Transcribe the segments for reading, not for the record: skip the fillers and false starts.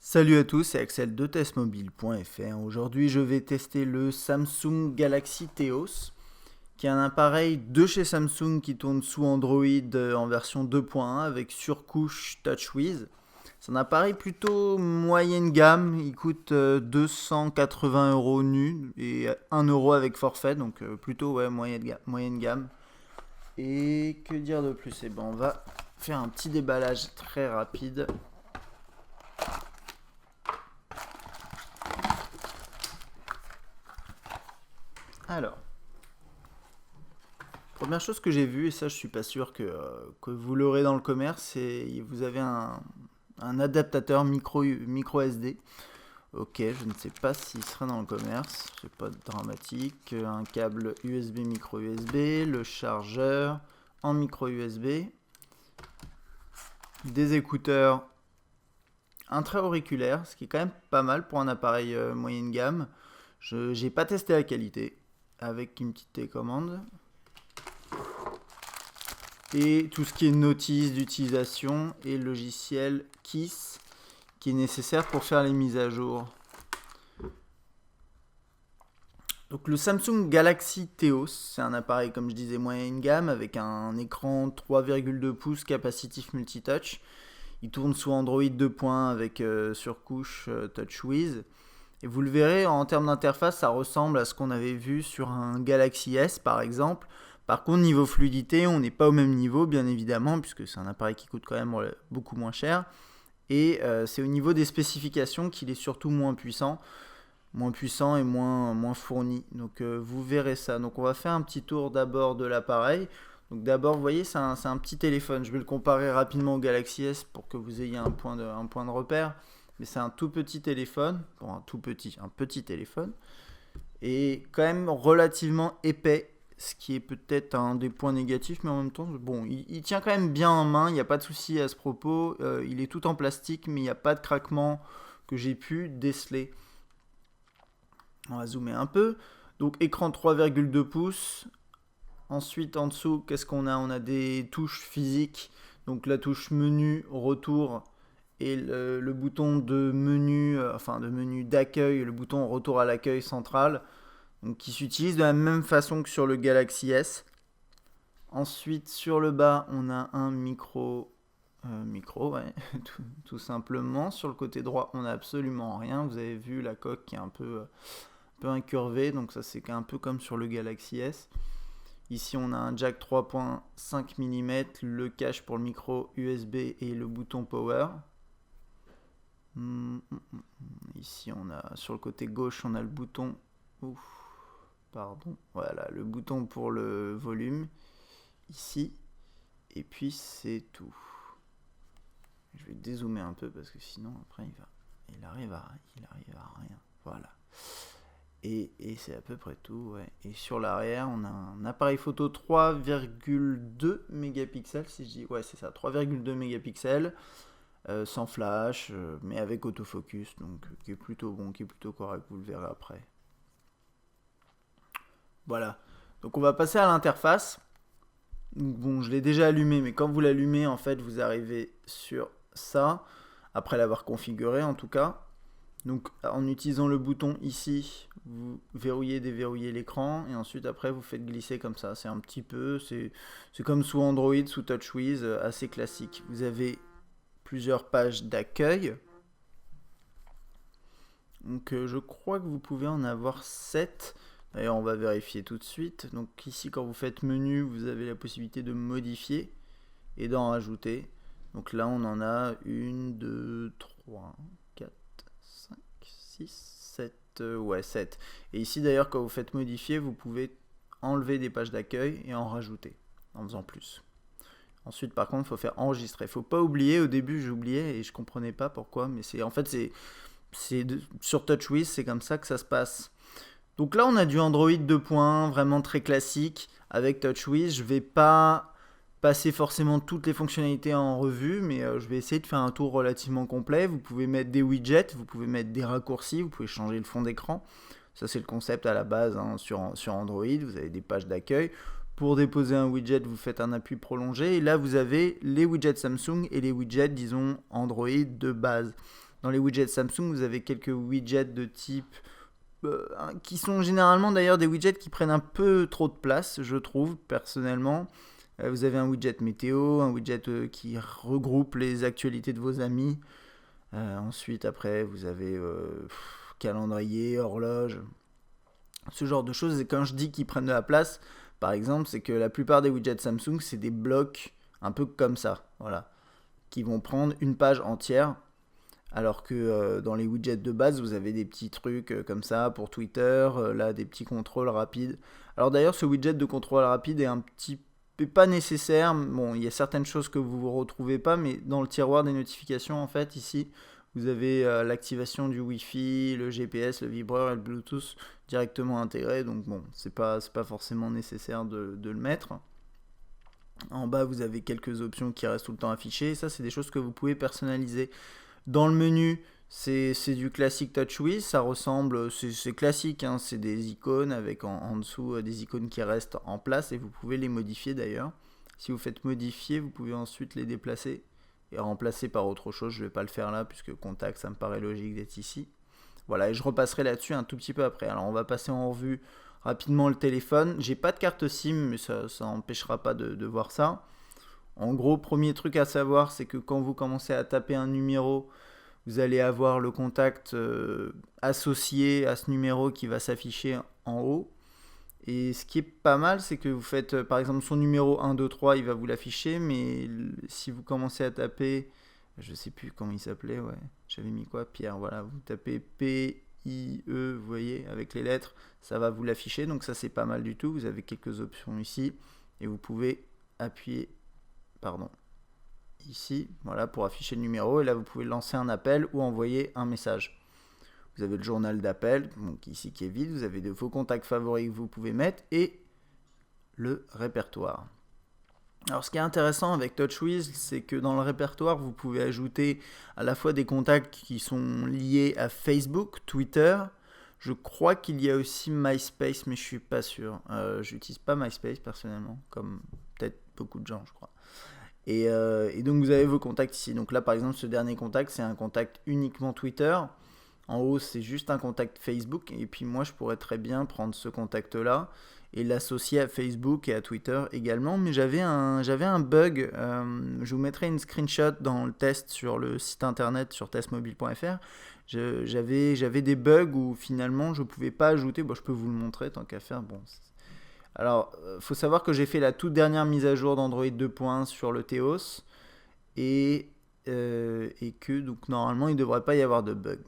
Salut à tous, c'est Axel de testmobile.fr. Aujourd'hui, je vais tester le Samsung Galaxy Teos, qui est un appareil de chez Samsung qui tourne sous Android en version 2.1 avec surcouche TouchWiz. C'est un appareil plutôt moyenne gamme, il coûte 280 € nu et 1 € avec forfait, donc plutôt moyenne gamme. Et que dire de plus? Et ben, on va faire un petit déballage très rapide. Alors, première chose que j'ai vue, et ça je suis pas sûr que vous l'aurez dans le commerce, c'est vous avez un adaptateur micro SD. Ok, je ne sais pas s'il sera dans le commerce, c'est pas dramatique. Un câble USB micro USB, le chargeur en micro USB, des écouteurs intra-auriculaires, ce qui est quand même pas mal pour un appareil moyenne gamme. Je n'ai pas testé la qualité avec une petite télécommande. Et tout ce qui est notice d'utilisation et logiciel KISS qui est nécessaire pour faire les mises à jour. Donc le Samsung Galaxy Teos, c'est un appareil comme je disais moyenne gamme avec un écran 3,2 pouces capacitif multitouch. Il tourne sous Android 2.1 avec surcouche TouchWiz. Et vous le verrez, en termes d'interface, ça ressemble à ce qu'on avait vu sur un Galaxy S par exemple. Par contre, niveau fluidité, on n'est pas au même niveau, bien évidemment, puisque c'est un appareil qui coûte quand même beaucoup moins cher. Et c'est au niveau des spécifications qu'il est surtout moins puissant et moins fourni. Donc vous verrez ça. Donc on va faire un petit tour d'abord de l'appareil. Donc d'abord, vous voyez, c'est un petit téléphone. Je vais le comparer rapidement au Galaxy S pour que vous ayez un point de repère. Mais c'est un tout petit téléphone, bon, un petit téléphone, et quand même relativement épais, ce qui est peut-être un des points négatifs, mais en même temps, bon, il tient quand même bien en main, il n'y a pas de souci à ce propos, il est tout en plastique, mais il n'y a pas de craquement que j'ai pu déceler. On va zoomer un peu, donc écran 3,2 pouces, ensuite en dessous, qu'est-ce qu'on a? On a des touches physiques, donc la touche menu, retour, et le bouton de menu, de menu d'accueil, le bouton retour à l'accueil central, donc qui s'utilise de la même façon que sur le Galaxy S. Ensuite, sur le bas, on a un micro, ouais, tout simplement. Sur le côté droit, on n'a absolument rien. Vous avez vu la coque qui est un peu incurvée, donc ça c'est un peu comme sur le Galaxy S. Ici, on a un jack 3.5 mm, le cache pour le micro USB et le bouton power. Ici, on a sur le côté gauche, on a le bouton. Voilà, le bouton pour le volume. Ici. Et puis, c'est tout. Je vais dézoomer un peu parce que sinon, après, il arrive à rien. Voilà. Et c'est à peu près tout. Ouais. Et sur l'arrière, on a un appareil photo 3,2 mégapixels. Si je dis, ouais, c'est ça, 3,2 mégapixels. Sans flash, mais avec autofocus, donc qui est plutôt bon, qui est plutôt correct, vous le verrez après. Voilà, donc on va passer à l'interface. Bon, je l'ai déjà allumé, mais quand vous l'allumez, en fait, vous arrivez sur ça, après l'avoir configuré en tout cas. Donc en utilisant le bouton ici, vous verrouillez, déverrouillez l'écran, et ensuite après vous faites glisser comme ça. C'est un petit peu, c'est comme sous Android, sous TouchWiz, assez classique. Vous avez plusieurs pages d'accueil. Donc je crois que vous pouvez en avoir 7. D'ailleurs on va vérifier tout de suite. Donc ici quand vous faites menu, vous avez la possibilité de modifier et d'en rajouter. Donc là on en a 1, 2, 3, 4, 5, 6, 7. Ouais, 7. Et ici d'ailleurs quand vous faites modifier, vous pouvez enlever des pages d'accueil et en rajouter en faisant plus. Ensuite, par contre, il faut faire enregistrer. Il ne faut pas oublier, au début, j'oubliais et je ne comprenais pas pourquoi, mais sur TouchWiz, c'est comme ça que ça se passe. Donc là, on a du Android 2.1, vraiment très classique, avec TouchWiz. Je ne vais pas passer forcément toutes les fonctionnalités en revue, mais je vais essayer de faire un tour relativement complet. Vous pouvez mettre des widgets, vous pouvez mettre des raccourcis, vous pouvez changer le fond d'écran. Ça, c'est le concept à la base sur Android. Vous avez des pages d'accueil. Pour déposer un widget, vous faites un appui prolongé. Et là, vous avez les widgets Samsung et les widgets, disons, Android de base. dans les widgets Samsung, vous avez quelques widgets de type qui sont généralement d'ailleurs des widgets qui prennent un peu trop de place, je trouve, personnellement. Vous avez un widget météo, un widget qui regroupe les actualités de vos amis. Ensuite, après, vous avez calendrier, horloge, ce genre de choses. Et quand je dis qu'ils prennent de la place, par exemple, c'est que la plupart des widgets Samsung, c'est des blocs un peu comme ça, voilà, qui vont prendre une page entière. Alors que dans les widgets de base, vous avez des petits trucs comme ça pour Twitter, là des petits contrôles rapides. Alors d'ailleurs, ce widget de contrôle rapide est un petit peu pas nécessaire. Bon, il y a certaines choses que vous ne retrouvez pas, mais dans le tiroir des notifications, en fait, ici, vous avez l'activation du Wi-Fi, le GPS, le vibreur et le Bluetooth directement intégrés. Donc bon, c'est pas forcément nécessaire de le mettre. En bas, vous avez quelques options qui restent tout le temps affichées. Ça, c'est des choses que vous pouvez personnaliser. Dans le menu, c'est du classique TouchWiz, ça ressemble, c'est classique, hein, c'est des icônes avec en dessous des icônes qui restent en place et vous pouvez les modifier d'ailleurs. Si vous faites modifier, vous pouvez ensuite les déplacer et remplacer par autre chose. Je ne vais pas le faire là puisque contact, ça me paraît logique d'être ici. Voilà, et je repasserai là-dessus un tout petit peu après. Alors on va passer en revue rapidement le téléphone. J'ai pas de carte SIM, mais ça n'empêchera pas de voir ça. En gros, premier truc à savoir, c'est que quand vous commencez à taper un numéro, vous allez avoir le contact associé à ce numéro qui va s'afficher en haut. Et ce qui est pas mal, c'est que vous faites, par exemple, son numéro 1, 2, 3, il va vous l'afficher, mais si vous commencez à taper, je sais plus comment il s'appelait, ouais, j'avais mis quoi, Pierre, voilà, vous tapez P-I-E, vous voyez, avec les lettres, ça va vous l'afficher, donc ça c'est pas mal du tout. Vous avez quelques options ici, et vous pouvez appuyer ici, voilà, pour afficher le numéro, et là vous pouvez lancer un appel ou envoyer un message. Vous avez le journal d'appel, donc ici qui est vide, vous avez vos contacts favoris que vous pouvez mettre, et le répertoire. Alors ce qui est intéressant avec TouchWiz, c'est que dans le répertoire, vous pouvez ajouter à la fois des contacts qui sont liés à Facebook, Twitter, je crois qu'il y a aussi MySpace, mais je suis pas sûr. J'utilise pas MySpace personnellement, comme peut-être beaucoup de gens, je crois. Et donc vous avez vos contacts ici. Donc là par exemple ce dernier contact c'est un contact uniquement Twitter. En haut c'est juste un contact Facebook. Et puis moi je pourrais très bien prendre ce contact là et l'associer à Facebook et à Twitter également. Mais j'avais un bug. Je vous mettrai une screenshot dans le test sur le site internet sur testmobile.fr. J'avais des bugs où finalement je pouvais pas ajouter. Bon je peux vous le montrer tant qu'à faire. Bon. Alors, faut savoir que j'ai fait la toute dernière mise à jour d'Android 2.1 sur le Theos et que donc normalement il ne devrait pas y avoir de bug.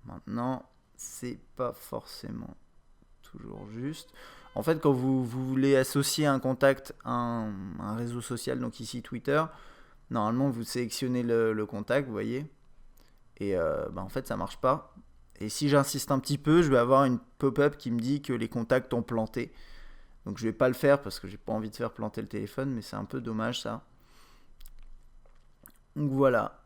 Maintenant, c'est pas forcément toujours juste. En fait, quand vous voulez associer un contact à un réseau social, donc ici Twitter, normalement vous sélectionnez le contact, vous voyez, et en fait ça marche pas. Et si j'insiste un petit peu, je vais avoir une pop-up qui me dit que les contacts ont planté. Donc je vais pas le faire parce que j'ai pas envie de faire planter le téléphone, mais c'est un peu dommage ça. Donc voilà.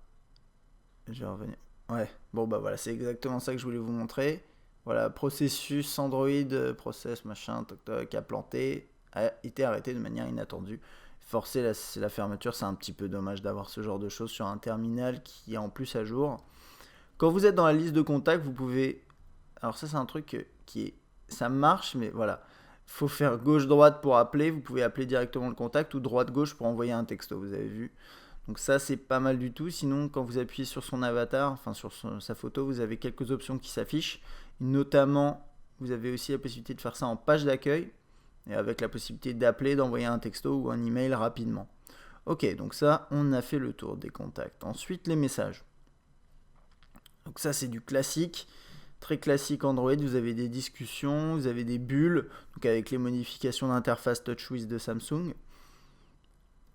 Je vais revenir. Ouais, bon bah voilà, c'est exactement ça que je voulais vous montrer. Voilà, processus Android, process machin, toc toc, a planté, a été arrêté de manière inattendue. Forcer la fermeture, c'est un petit peu dommage d'avoir ce genre de choses sur un terminal qui est en plus à jour. Quand vous êtes dans la liste de contacts, vous pouvez... Alors ça c'est un truc qui est... Ça marche, mais voilà. Faut faire gauche-droite pour appeler. Vous pouvez appeler directement le contact ou droite-gauche pour envoyer un texto, vous avez vu. Donc ça c'est pas mal du tout. Sinon quand vous appuyez sur son avatar, enfin sur sa photo, vous avez quelques options qui s'affichent. Notamment, vous avez aussi la possibilité de faire ça en page d'accueil. Et avec la possibilité d'appeler, d'envoyer un texto ou un email rapidement. Ok, donc ça, on a fait le tour des contacts. Ensuite, les messages. Donc ça c'est du classique, très classique Android, vous avez des discussions, vous avez des bulles, donc avec les modifications d'interface TouchWiz de Samsung,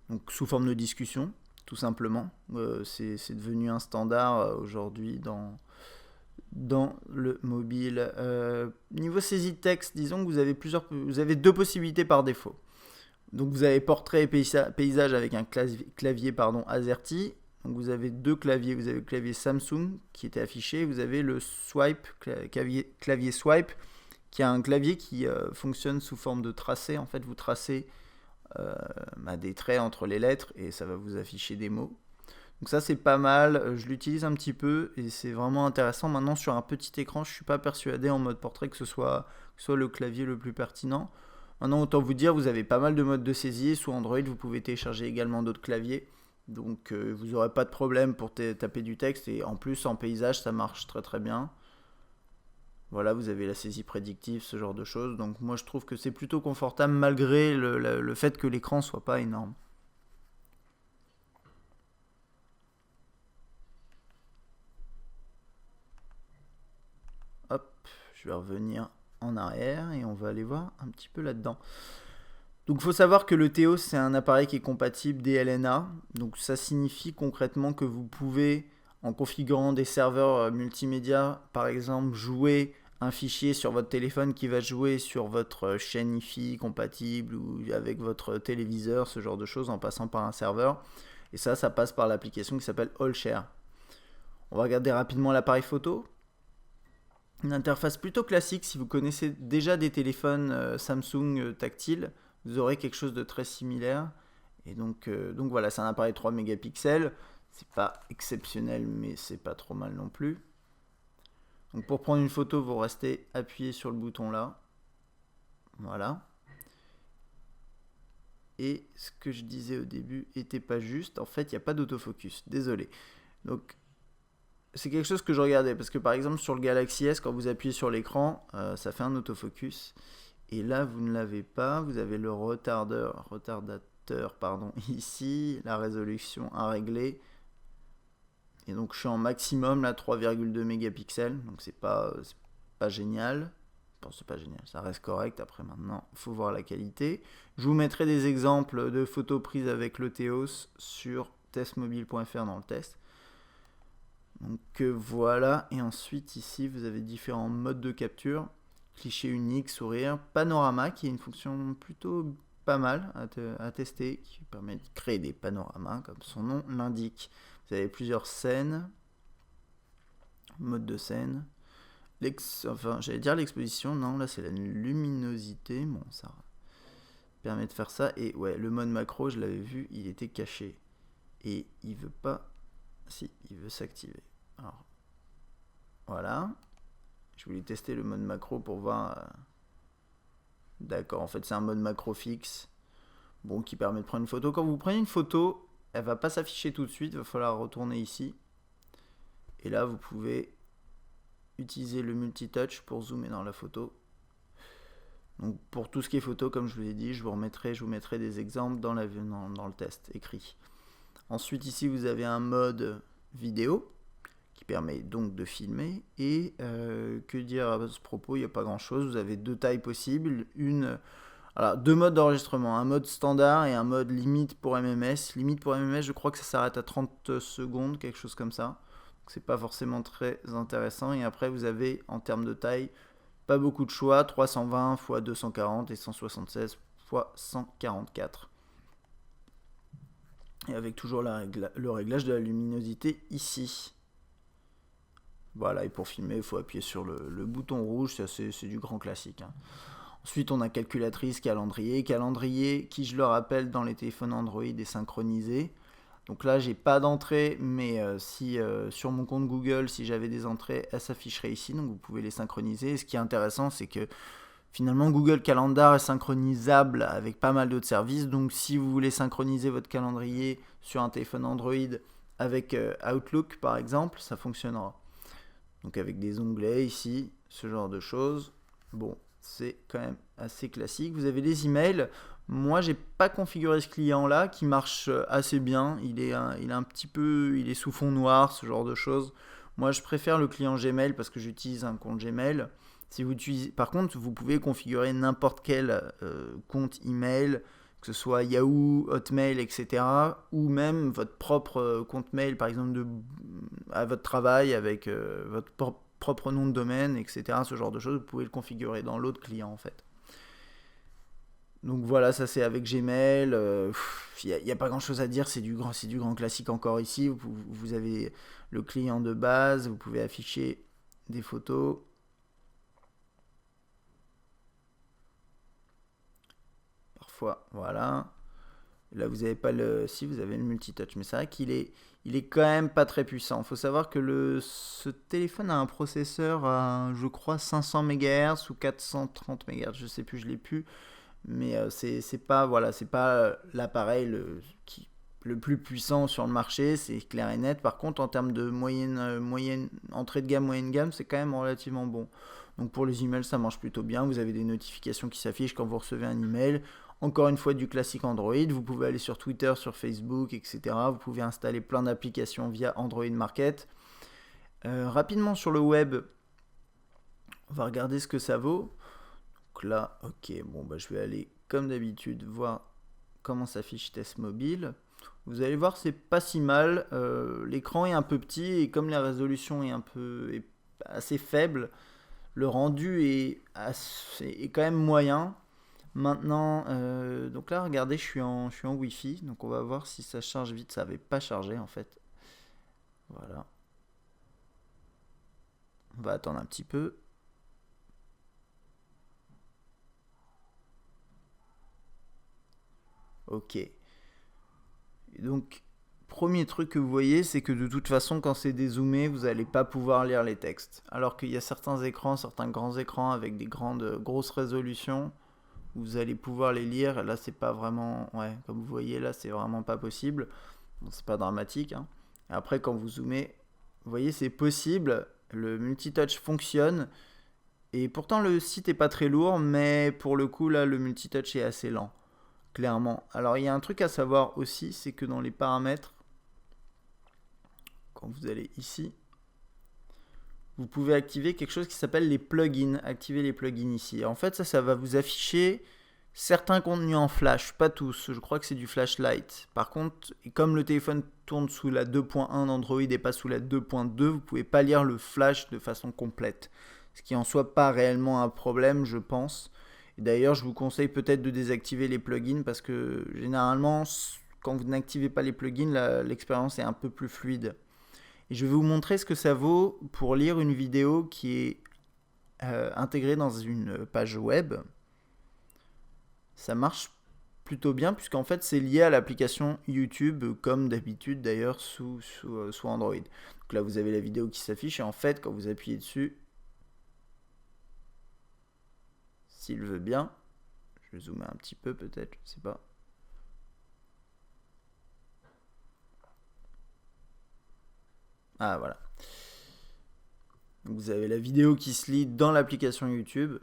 donc sous forme de discussion, tout simplement. C'est devenu un standard aujourd'hui dans le mobile. Niveau saisie de texte, disons que vous avez deux possibilités par défaut. Donc vous avez portrait et paysage avec un clavier AZERTY. Donc vous avez deux claviers, vous avez le clavier Samsung qui était affiché, vous avez le swipe, clavier swipe, qui a un clavier qui fonctionne sous forme de tracé. En fait, vous tracez des traits entre les lettres et ça va vous afficher des mots. Donc ça c'est pas mal, je l'utilise un petit peu et c'est vraiment intéressant. Maintenant sur un petit écran, je suis pas persuadé en mode portrait que ce soit le clavier le plus pertinent. Maintenant autant vous dire, vous avez pas mal de modes de saisie. Sous Android, vous pouvez télécharger également d'autres claviers. Donc vous n'aurez pas de problème pour taper du texte et en plus en paysage ça marche très très bien. Voilà, vous avez la saisie prédictive, ce genre de choses. Donc moi je trouve que c'est plutôt confortable malgré le fait que l'écran soit pas énorme. Hop, je vais revenir en arrière et on va aller voir un petit peu là-dedans. Donc il faut savoir que le Theos c'est un appareil qui est compatible DLNA. Donc ça signifie concrètement que vous pouvez, en configurant des serveurs multimédia, par exemple, jouer un fichier sur votre téléphone qui va jouer sur votre chaîne Wi-Fi compatible ou avec votre téléviseur, ce genre de choses en passant par un serveur. Et ça passe par l'application qui s'appelle AllShare. On va regarder rapidement l'appareil photo. Une interface plutôt classique. Si vous connaissez déjà des téléphones Samsung tactiles, vous aurez quelque chose de très similaire. Et donc voilà, c'est un appareil 3 mégapixels. C'est pas exceptionnel, mais c'est pas trop mal non plus. Donc pour prendre une photo, vous restez appuyé sur le bouton là. Voilà. Et ce que je disais au début était pas juste. En fait, il n'y a pas d'autofocus. Désolé. Donc c'est quelque chose que je regardais parce que par exemple sur le Galaxy S, quand vous appuyez sur l'écran, ça fait un autofocus. Et là, vous ne l'avez pas. Vous avez le retardateur, pardon, ici, la résolution à régler. Et donc, je suis en maximum, là, 3,2 mégapixels. Donc, c'est pas génial. Bon, c'est pas génial. Ça reste correct. Après, maintenant, il faut voir la qualité. Je vous mettrai des exemples de photos prises avec le Theos sur testmobile.fr dans le test. Donc, voilà. Et ensuite, ici, vous avez différents modes de capture. Cliché unique, sourire, panorama qui est une fonction plutôt pas mal à tester, qui permet de créer des panoramas comme son nom l'indique. Vous avez plusieurs scènes, mode de scène, j'allais dire l'exposition, non là c'est la luminosité, bon ça permet de faire ça, et ouais le mode macro je l'avais vu, il était caché, et il veut pas, si il veut s'activer, alors voilà. Je voulais tester le mode macro pour voir. D'accord, en fait c'est un mode macro fixe. Bon, qui permet de prendre une photo. Quand vous prenez une photo, elle va pas s'afficher tout de suite. Il va falloir retourner ici. Et là, vous pouvez utiliser le multitouch pour zoomer dans la photo. Donc pour tout ce qui est photo, comme je vous l'ai dit, je vous mettrai des exemples dans le test écrit. Ensuite ici, vous avez un mode vidéo qui permet donc de filmer. Et que dire à ce propos, il n'y a pas grand chose. Vous avez deux tailles possibles. Alors, deux modes d'enregistrement, un mode standard et un mode limite pour MMS. Limite pour MMS, je crois que ça s'arrête à 30 secondes, quelque chose comme ça. Donc c'est pas forcément très intéressant. Et après, vous avez en termes de taille, pas beaucoup de choix, 320 x 240 et 176 x 144. Et avec toujours le réglage de la luminosité ici. Voilà, et pour filmer, il faut appuyer sur le bouton rouge, c'est du grand classique. Hein. Ensuite, on a calculatrice, calendrier. Calendrier qui, je le rappelle, dans les téléphones Android est synchronisé. Donc là, j'ai pas d'entrée, mais si sur mon compte Google, si j'avais des entrées, elles s'afficheraient ici. Donc vous pouvez les synchroniser. Et ce qui est intéressant, c'est que finalement, Google Calendar est synchronisable avec pas mal d'autres services. Donc si vous voulez synchroniser votre calendrier sur un téléphone Android avec Outlook, par exemple, ça fonctionnera. Donc avec des onglets ici, ce genre de choses. Bon, c'est quand même assez classique. Vous avez les emails. Moi, j'ai pas configuré ce client-là qui marche assez bien. Il est un petit peu, il est sous fond noir, ce genre de choses. Moi, je préfère le client Gmail parce que j'utilise un compte Gmail. Si vous utilisez, par contre, vous pouvez configurer n'importe quel compte email, que ce soit Yahoo, Hotmail, etc. Ou même votre propre compte mail, par exemple, à votre travail avec votre propre nom de domaine, etc. Ce genre de choses, vous pouvez le configurer dans l'autre client en fait. Donc voilà, ça c'est avec Gmail. Il n'y a pas grand chose à dire, c'est du grand classique encore ici. Vous avez le client de base, vous pouvez afficher des photos. Parfois, voilà. Là, vous n'avez pas le... Si, vous avez le multitouch, mais c'est vrai qu'il est... Il est quand même pas très puissant. Il faut savoir que ce téléphone a un processeur à, je crois, 500 MHz ou 430 MHz, je sais plus, je l'ai plus. Mais c'est pas, voilà, c'est pas l'appareil le plus puissant sur le marché, c'est clair et net. Par contre, en termes de moyenne entrée de gamme, moyenne gamme, c'est quand même relativement bon. Donc pour les emails, ça marche plutôt bien. Vous avez des notifications qui s'affichent quand vous recevez un email. Encore une fois, du classique Android. Vous pouvez aller sur Twitter, sur Facebook, etc. Vous pouvez installer plein d'applications via Android Market. Rapidement sur le web, on va regarder ce que ça vaut. Donc là, ok, bon, bah, je vais aller comme d'habitude voir comment s'affiche test mobile. Vous allez voir, c'est pas si mal. L'écran est un peu petit et comme la résolution est assez faible, le rendu est quand même moyen. Maintenant, donc là, regardez, je suis en Wi-Fi, donc on va voir si ça charge vite. Ça n'avait pas chargé en fait. Voilà. On va attendre un petit peu. Ok. Et donc, premier truc que vous voyez, c'est que de toute façon, quand c'est dézoomé, vous n'allez pas pouvoir lire les textes. Alors qu'il y a certains écrans, certains grands écrans avec des grosses résolutions, vous allez pouvoir les lire. Là, c'est pas vraiment... Ouais, comme vous voyez, là, c'est vraiment pas possible. Bon, c'est pas dramatique, hein. Et après, quand vous zoomez, vous voyez, c'est possible. Le multitouch fonctionne. Et pourtant, le site est pas très lourd, mais pour le coup, là, le multitouch est assez lent. Clairement. Alors, il y a un truc à savoir aussi, c'est que dans les paramètres, quand vous allez ici, vous pouvez activer quelque chose qui s'appelle les plugins. Activer les plugins ici. Et en fait, ça va vous afficher certains contenus en flash, pas tous. Je crois que c'est du flashlight. Par contre, comme le téléphone tourne sous la 2.1 d'Android et pas sous la 2.2, vous pouvez pas lire le flash de façon complète. Ce qui en soit pas réellement un problème, je pense. Et d'ailleurs, je vous conseille peut-être de désactiver les plugins parce que généralement, quand vous n'activez pas les plugins, l'expérience est un peu plus fluide. Et je vais vous montrer ce que ça vaut pour lire une vidéo qui est intégrée dans une page web. Ça marche plutôt bien puisqu'en fait c'est lié à l'application YouTube comme d'habitude d'ailleurs sous Android. Donc là vous avez la vidéo qui s'affiche et en fait quand vous appuyez dessus, s'il veut bien, je vais zoomer un petit peu peut-être, je sais pas. Ah voilà. Donc, vous avez la vidéo qui se lit dans l'application YouTube.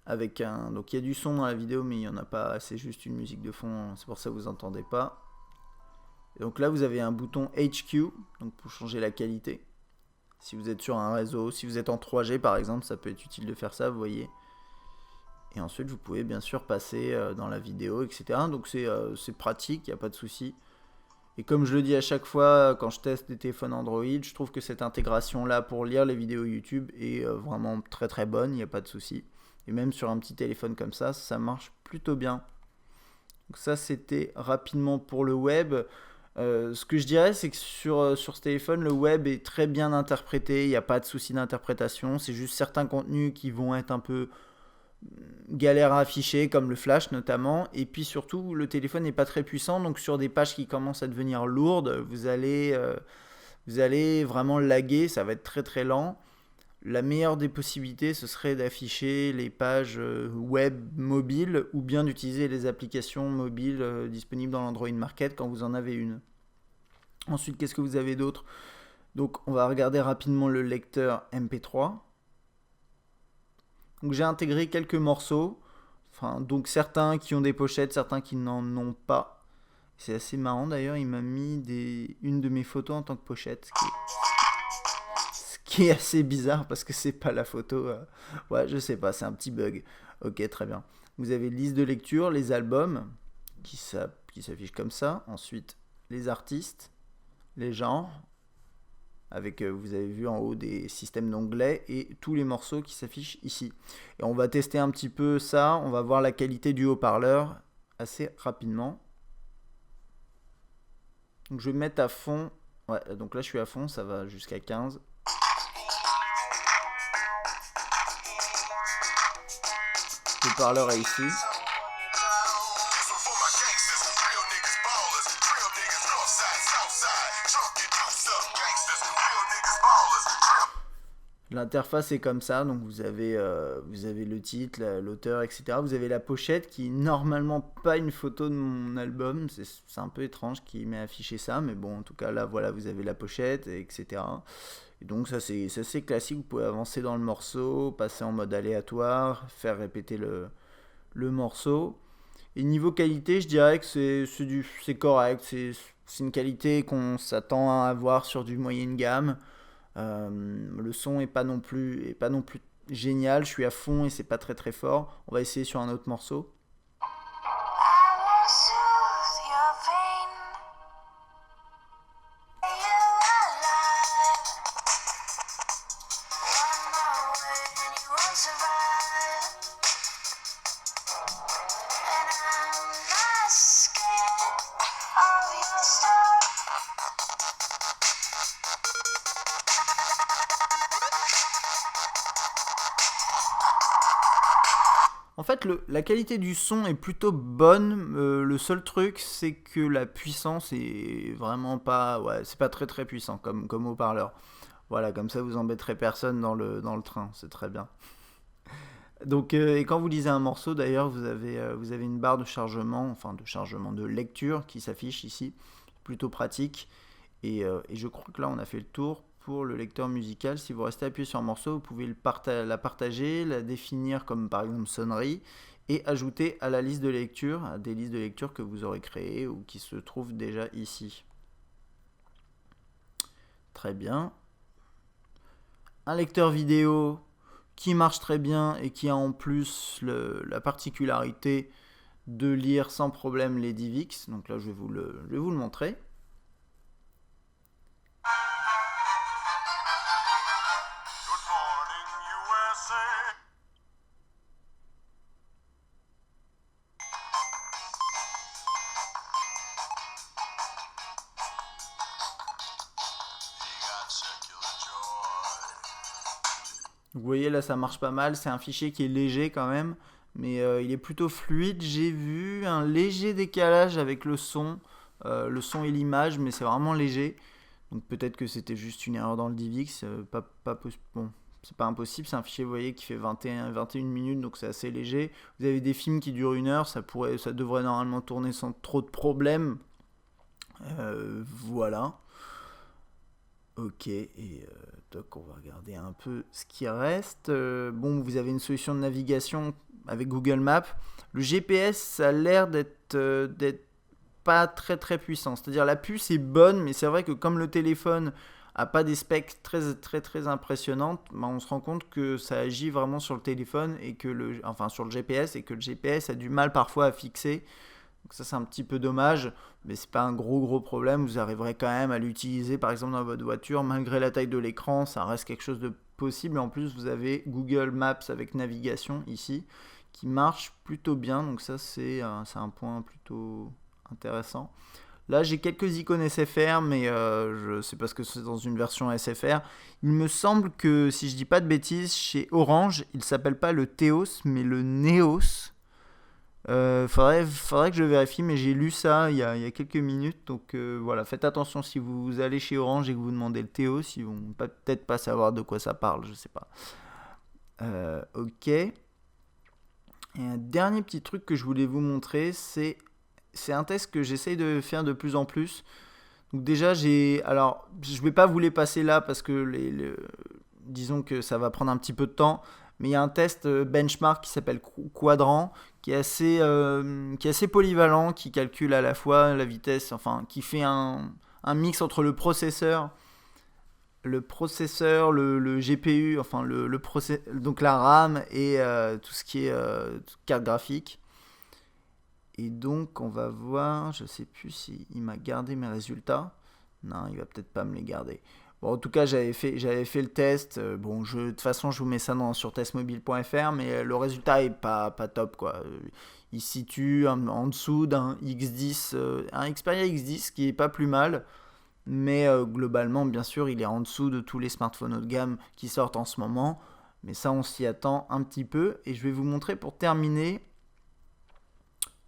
Donc il y a du son dans la vidéo mais il n'y en a pas, c'est juste une musique de fond, c'est pour ça que vous n'entendez pas. Et donc là vous avez un bouton HQ donc pour changer la qualité. Si vous êtes sur un réseau, si vous êtes en 3G par exemple, ça peut être utile de faire ça, vous voyez. Et ensuite vous pouvez bien sûr passer dans la vidéo, etc. Donc c'est pratique, il n'y a pas de souci. Et comme je le dis à chaque fois quand je teste des téléphones Android, je trouve que cette intégration là pour lire les vidéos YouTube est vraiment très très bonne, il n'y a pas de souci. Et même sur un petit téléphone comme ça marche plutôt bien. Donc ça, c'était rapidement pour le web. Ce que je dirais, c'est que sur ce téléphone, le web est très bien interprété. Il n'y a pas de souci d'interprétation. C'est juste certains contenus qui vont être un peu galères à afficher, comme le flash notamment. Et puis surtout, le téléphone n'est pas très puissant. Donc sur des pages qui commencent à devenir lourdes, vous allez vraiment laguer. Ça va être très très lent. La meilleure des possibilités, ce serait d'afficher les pages web mobiles ou bien d'utiliser les applications mobiles disponibles dans l'Android Market quand vous en avez une. Ensuite, qu'est-ce que vous avez d'autre? Donc, on va regarder rapidement le lecteur MP3. Donc, j'ai intégré quelques morceaux, donc certains qui ont des pochettes, certains qui n'en ont pas. C'est assez marrant d'ailleurs, il m'a mis une de mes photos en tant que pochette, ce qui est assez bizarre parce que c'est pas la photo. Ouais, je sais pas, c'est un petit bug. Ok, très bien. Vous avez liste de lecture, les albums qui s'affichent comme ça. Ensuite, les artistes, les genres, avec, vous avez vu en haut des systèmes d'onglets et tous les morceaux qui s'affichent ici. Et on va tester un petit peu ça. On va voir la qualité du haut-parleur assez rapidement. Donc je vais mettre à fond. Ouais, donc là je suis à fond, ça va jusqu'à 15. Le parleur est ici. L'interface est comme ça, donc vous avez le titre, l'auteur, etc. Vous avez la pochette qui est normalement pas une photo de mon album, c'est un peu étrange qu'il m'ait affiché ça, mais bon, en tout cas là, voilà, vous avez la pochette, etc. Et donc ça c'est classique, vous pouvez avancer dans le morceau, passer en mode aléatoire, faire répéter le morceau. Et niveau qualité, je dirais que c'est correct, c'est une qualité qu'on s'attend à avoir sur du moyenne gamme. Le son est pas non plus génial, je suis à fond et c'est pas très très fort. On va essayer sur un autre morceau. En fait, la qualité du son est plutôt bonne. Le seul truc, c'est que la puissance est vraiment pas. Ouais, c'est pas très très puissant comme haut-parleur. Voilà, comme ça vous embêterez personne dans le train, c'est très bien. Donc, et quand vous lisez un morceau, d'ailleurs, vous avez une barre de chargement, enfin de chargement de lecture qui s'affiche ici, plutôt pratique. Et je crois que là, on a fait le tour pour le lecteur musical. Si vous restez appuyé sur un morceau, vous pouvez la partager, la définir comme par exemple sonnerie, et ajouter à la liste de lecture, à des listes de lecture que vous aurez créées ou qui se trouvent déjà ici. Très bien. Un lecteur vidéo qui marche très bien et qui a en plus la particularité de lire sans problème les DivX. Donc là, je vais vous le montrer. Vous voyez là ça marche pas mal, c'est un fichier qui est léger quand même, mais il est plutôt fluide. J'ai vu un léger décalage avec le son et l'image, mais c'est vraiment léger. Donc peut-être que c'était juste une erreur dans le DivX, bon, c'est pas impossible, c'est un fichier vous voyez qui fait 21 minutes, donc c'est assez léger. Vous avez des films qui durent 1 heure, ça devrait normalement tourner sans trop de problèmes. Voilà. Ok, et donc on va regarder un peu ce qui reste. Bon, vous avez une solution de navigation avec Google Maps. Le GPS, ça a l'air d'être pas très très puissant. C'est-à-dire la puce est bonne, mais c'est vrai que comme le téléphone a pas des specs très très très impressionnantes, bah, on se rend compte que ça agit vraiment sur le téléphone et que enfin sur le GPS et que le GPS a du mal parfois à fixer. Donc ça c'est un petit peu dommage, mais c'est pas un gros problème. Vous arriverez quand même à l'utiliser par exemple dans votre voiture malgré la taille de l'écran, ça reste quelque chose de possible. Et en plus vous avez Google Maps avec navigation ici qui marche plutôt bien, donc ça c'est un point plutôt intéressant. Là j'ai quelques icônes SFR, mais c'est parce que c'est dans une version SFR. Il me semble que si je dis pas de bêtises, chez Orange il s'appelle pas le Theos mais le Neos. Faudrait que je vérifie, mais j'ai lu ça il y a quelques minutes. Donc voilà, faites attention si vous allez chez Orange et que vous demandez le Théo, ils vont peut-être pas savoir de quoi ça parle, je sais pas. Ok. Et un dernier petit truc que je voulais vous montrer, c'est un test que j'essaye de faire de plus en plus. Donc déjà, alors, je vais pas vous les passer là parce que disons que ça va prendre un petit peu de temps. Mais il y a un test benchmark qui s'appelle Quadrant, qui est assez polyvalent, qui calcule à la fois la vitesse, enfin, qui fait un mix entre le GPU, enfin donc la RAM et tout ce qui est carte graphique. Et donc on va voir, je sais plus s'il m'a gardé mes résultats. Non, il va peut-être pas me les garder. Bon, en tout cas, j'avais fait le test. Bon, de toute façon, je vous mets ça sur testmobile.fr, mais le résultat est pas top, quoi. Il se situe en dessous d'un X10, un Xperia X10 qui est pas plus mal, mais globalement, bien sûr, il est en dessous de tous les smartphones haut de gamme qui sortent en ce moment. Mais ça, on s'y attend un petit peu. Et je vais vous montrer pour terminer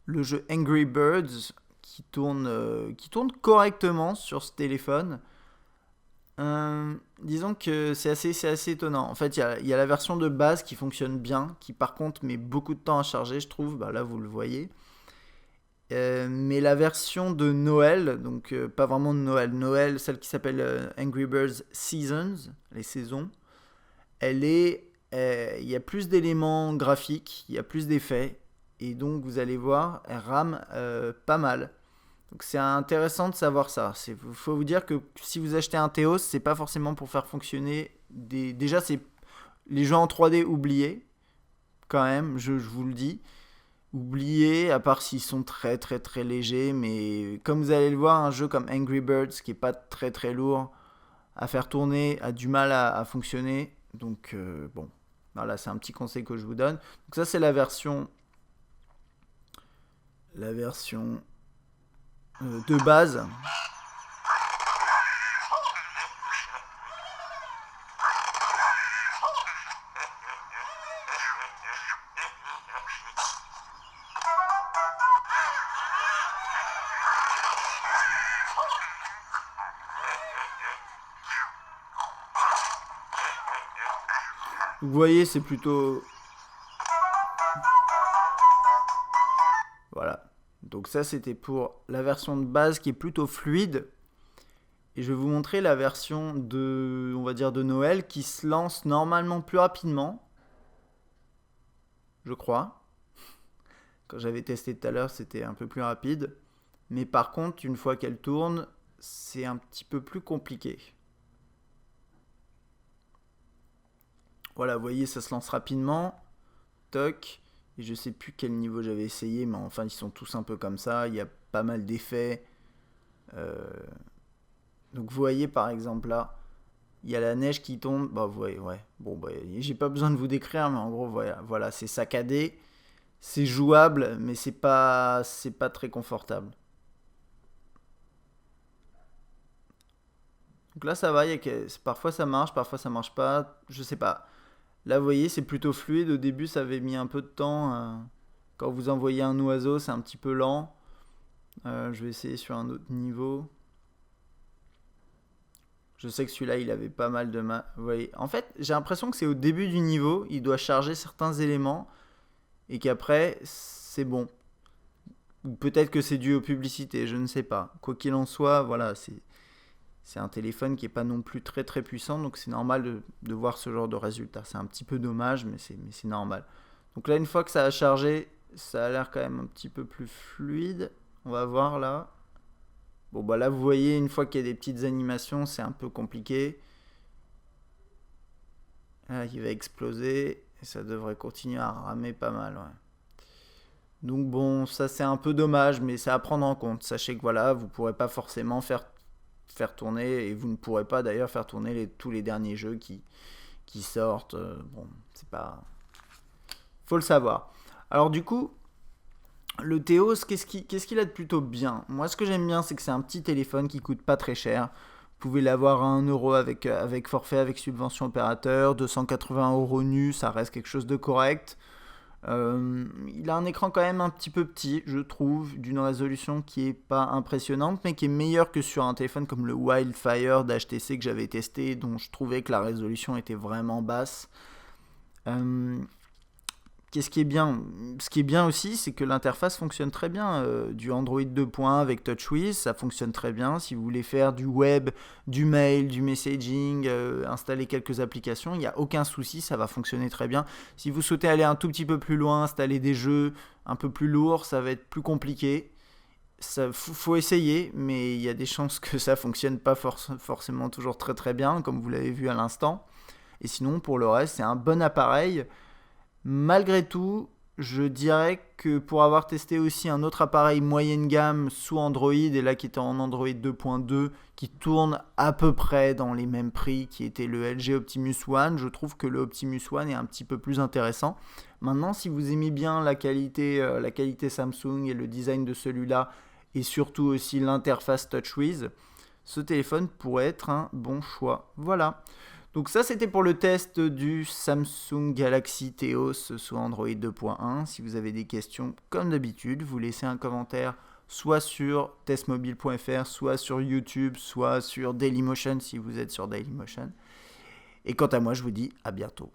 le jeu Angry Birds qui tourne correctement sur ce téléphone. Disons que c'est assez étonnant. En fait, il y a la version de base qui fonctionne bien, qui par contre met beaucoup de temps à charger, je trouve. Bah, là, vous le voyez. Mais la version de Noël, donc pas vraiment de Noël, celle qui s'appelle Angry Birds Seasons, les saisons, il y a plus d'éléments graphiques, il y a plus d'effets, et donc vous allez voir, elle rame pas mal. Donc c'est intéressant de savoir ça. Il faut vous dire que si vous achetez un Theos, c'est pas forcément pour faire fonctionner déjà, c'est les jeux en 3D oubliés, quand même, je vous le dis. Oubliés, à part s'ils sont très très très légers, mais comme vous allez le voir, un jeu comme Angry Birds, qui est pas très très lourd à faire tourner, a du mal à fonctionner. Donc bon, voilà, c'est un petit conseil que je vous donne. Donc ça c'est la version de base. Vous voyez, c'est plutôt... Voilà. Donc ça, c'était pour la version de base qui est plutôt fluide. Et je vais vous montrer la version de, on va dire, de Noël qui se lance normalement plus rapidement. Je crois. Quand j'avais testé tout à l'heure, c'était un peu plus rapide. Mais par contre, une fois qu'elle tourne, c'est un petit peu plus compliqué. Voilà, vous voyez, ça se lance rapidement. Toc. Et je sais plus quel niveau j'avais essayé, mais enfin, ils sont tous un peu comme ça. Il y a pas mal d'effets. Euh, Donc, vous voyez, par exemple, là, il y a la neige qui tombe. Bah, vous voyez, ouais. Bon, bah, j'ai pas besoin de vous décrire, mais en gros, voilà, c'est saccadé. C'est jouable, mais c'est pas très confortable. Donc là, ça va. Parfois, ça marche pas. Je sais pas. Là, vous voyez, c'est plutôt fluide. Au début, ça avait mis un peu de temps. Quand vous envoyez un oiseau, c'est un petit peu lent. Je vais essayer sur un autre niveau. Je sais que celui-là, il avait pas mal de mal. Vous voyez. En fait, j'ai l'impression que c'est au début du niveau, il doit charger certains éléments et qu'après, c'est bon. Ou peut-être que c'est dû aux publicités, je ne sais pas. Quoi qu'il en soit, voilà, c'est un téléphone qui n'est pas non plus très très puissant, donc c'est normal de voir ce genre de résultat. C'est un petit peu dommage, mais c'est normal. Donc là, une fois que ça a chargé, ça a l'air quand même un petit peu plus fluide. On va voir là. Bon, bah là, vous voyez, une fois qu'il y a des petites animations, c'est un peu compliqué. Là, il va exploser et ça devrait continuer à ramer pas mal. Ouais. Donc bon, ça c'est un peu dommage, mais c'est à prendre en compte. Sachez que voilà, vous ne pourrez pas forcément faire tourner, et vous ne pourrez pas d'ailleurs faire tourner tous les derniers jeux qui sortent. Bon, c'est pas... Faut le savoir. Alors du coup, le Théos, qu'est-ce qu'il a de plutôt bien? Moi, ce que j'aime bien, c'est que c'est un petit téléphone qui coûte pas très cher. Vous pouvez l'avoir à 1 € avec forfait, avec subvention opérateur, 280 € nu, ça reste quelque chose de correct. Il a un écran quand même un petit peu petit, je trouve, d'une résolution qui est pas impressionnante, mais qui est meilleure que sur un téléphone comme le Wildfire d'HTC que j'avais testé, dont je trouvais que la résolution était vraiment basse. Euh, Qu'est-ce qui est bien? Ce qui est bien aussi, c'est que l'interface fonctionne très bien. Du Android 2.1 avec TouchWiz, ça fonctionne très bien. Si vous voulez faire du web, du mail, du messaging, installer quelques applications, il n'y a aucun souci, ça va fonctionner très bien. Si vous souhaitez aller un tout petit peu plus loin, installer des jeux un peu plus lourds, ça va être plus compliqué. Ça, faut essayer, mais il y a des chances que ça fonctionne pas forcément toujours très très bien, comme vous l'avez vu à l'instant. Et sinon, pour le reste, c'est un bon appareil. Malgré tout, je dirais que pour avoir testé aussi un autre appareil moyenne gamme sous Android, et là qui était en Android 2.2, qui tourne à peu près dans les mêmes prix, qui était le LG Optimus One, je trouve que le Optimus One est un petit peu plus intéressant. Maintenant, si vous aimez bien la qualité Samsung et le design de celui-là, et surtout aussi l'interface TouchWiz, ce téléphone pourrait être un bon choix. Voilà. Donc ça, c'était pour le test du Samsung Galaxy Theos sous Android 2.1. Si vous avez des questions, comme d'habitude, vous laissez un commentaire soit sur testmobile.fr, soit sur YouTube, soit sur Dailymotion si vous êtes sur Dailymotion. Et quant à moi, je vous dis à bientôt.